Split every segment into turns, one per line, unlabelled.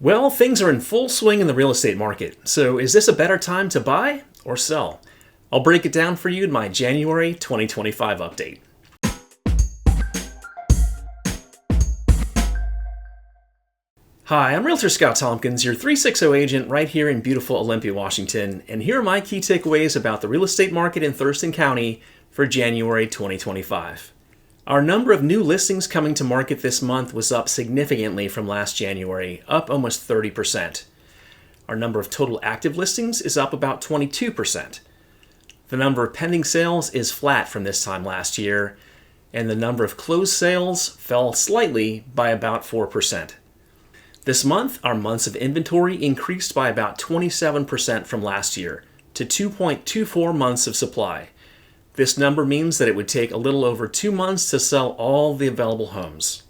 Well, things are in full swing in the real estate market. So is this a better time to buy or sell? I'll break it down for you in my January 2025 update. Hi, I'm Realtor Scott Tompkins, your 360 agent right here in beautiful Olympia, Washington, and here are my key takeaways about the real estate market in Thurston County for January 2025. Our number of new listings coming to market this month was up significantly from last January, up almost 30%. Our number of total active listings is up about 22%. The number of pending sales is flat from this time last year, and the number of closed sales fell slightly by about 4%. This month, our months of inventory increased by about 27% from last year to 2.24 months of supply. This number means that it would take a little over 2 months to sell all the available homes.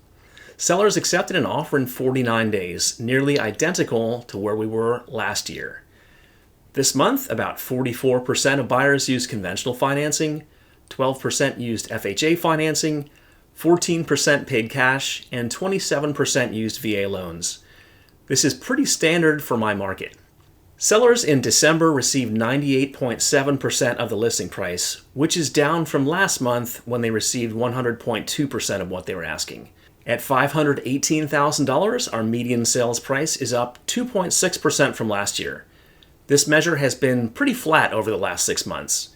Sellers accepted an offer in 49 days, nearly identical to where we were last year. This month, about 44% of buyers used conventional financing, 12% used FHA financing, 14% paid cash, and 27% used VA loans. This is pretty standard for my market. Sellers in December received 98.7% of the listing price, which is down from last month when they received 100.2% of what they were asking. At $518,000, our median sales price is up 2.6% from last year. This measure has been pretty flat over the last 6 months.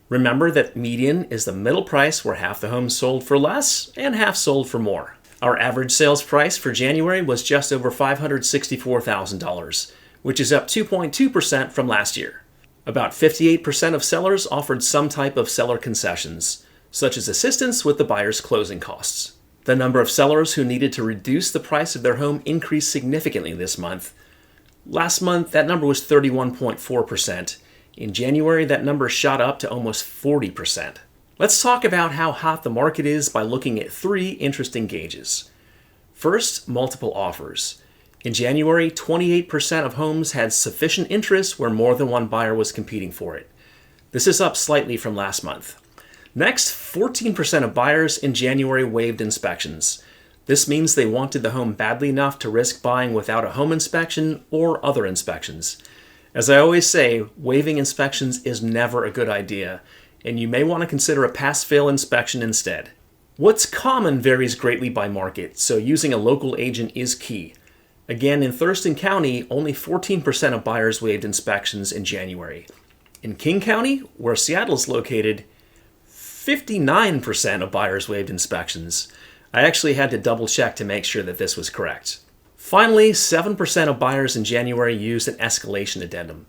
Remember that median is the middle price where half the homes sold for less and half sold for more. Our average sales price for January was just over $564,000, which is up 2.2% from last year. About 58% of sellers offered some type of seller concessions, such as assistance with the buyer's closing costs. The number of sellers who needed to reduce the price of their home increased significantly this month. Last month, that number was 31.4%. In January, that number shot up to almost 40%. Let's talk about how hot the market is by looking at 3 interesting gauges. First, multiple offers. In January, 28% of homes had sufficient interest where more than one buyer was competing for it. This is up slightly from last month. Next, 14% of buyers in January waived inspections. This means they wanted the home badly enough to risk buying without a home inspection or other inspections. As I always say, waiving inspections is never a good idea, and you may want to consider a pass-fail inspection instead. What's common varies greatly by market, so using a local agent is key. Again, in Thurston County, only 14% of buyers waived inspections in January. In King County, where Seattle is located, 59% of buyers waived inspections. I actually had to double check to make sure that this was correct. Finally, 7% of buyers in January used an escalation addendum.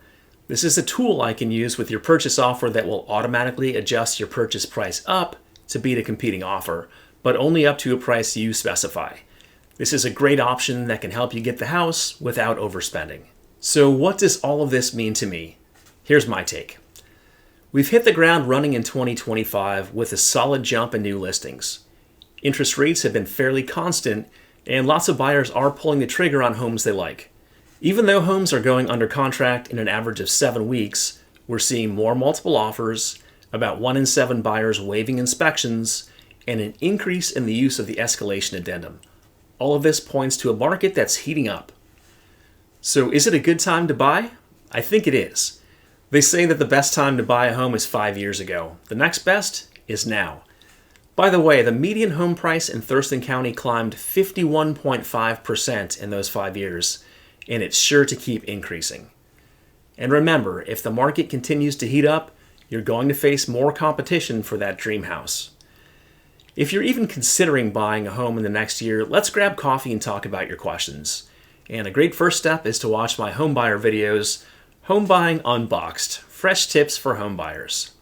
This is a tool I can use with your purchase offer that will automatically adjust your purchase price up to beat a competing offer, but only up to a price you specify. This is a great option that can help you get the house without overspending. So what does all of this mean to me? Here's my take. We've hit the ground running in 2025 with a solid jump in new listings. Interest rates have been fairly constant, and lots of buyers are pulling the trigger on homes they like. Even though homes are going under contract in an average of 7 weeks, we're seeing more multiple offers, about 1 in 7 buyers waiving inspections, and an increase in the use of the escalation addendum. All of this points to a market that's heating up. So is it a good time to buy? I think it is. They say that the best time to buy a home is 5 years ago. The next best is now. By the way, the median home price in Thurston County climbed 51.5% in those 5 years, and it's sure to keep increasing. And remember, if the market continues to heat up, you're going to face more competition for that dream house. If you're even considering buying a home in the next year, let's grab coffee and talk about your questions. And a great first step is to watch my homebuyer videos, Home Buying Unboxed, fresh tips for homebuyers.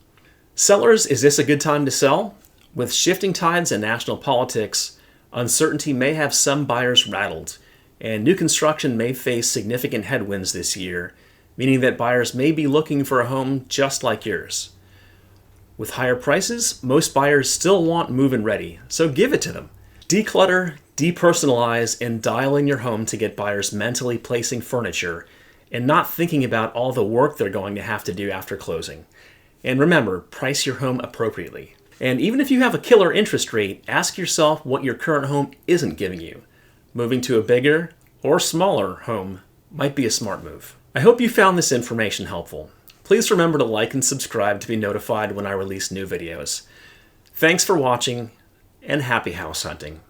Sellers, is this a good time to sell? With shifting tides in national politics, uncertainty may have some buyers rattled, and new construction may face significant headwinds this year, meaning that buyers may be looking for a home just like yours. With higher prices, most buyers still want move-in ready, so give it to them. Declutter, depersonalize, and dial in your home to get buyers mentally placing furniture and not thinking about all the work they're going to have to do after closing. And remember, price your home appropriately. And even if you have a killer interest rate, ask yourself what your current home isn't giving you. Moving to a bigger, or smaller home might be a smart move. I hope you found this information helpful. Please remember to like and subscribe to be notified when I release new videos. Thanks for watching, and happy house hunting.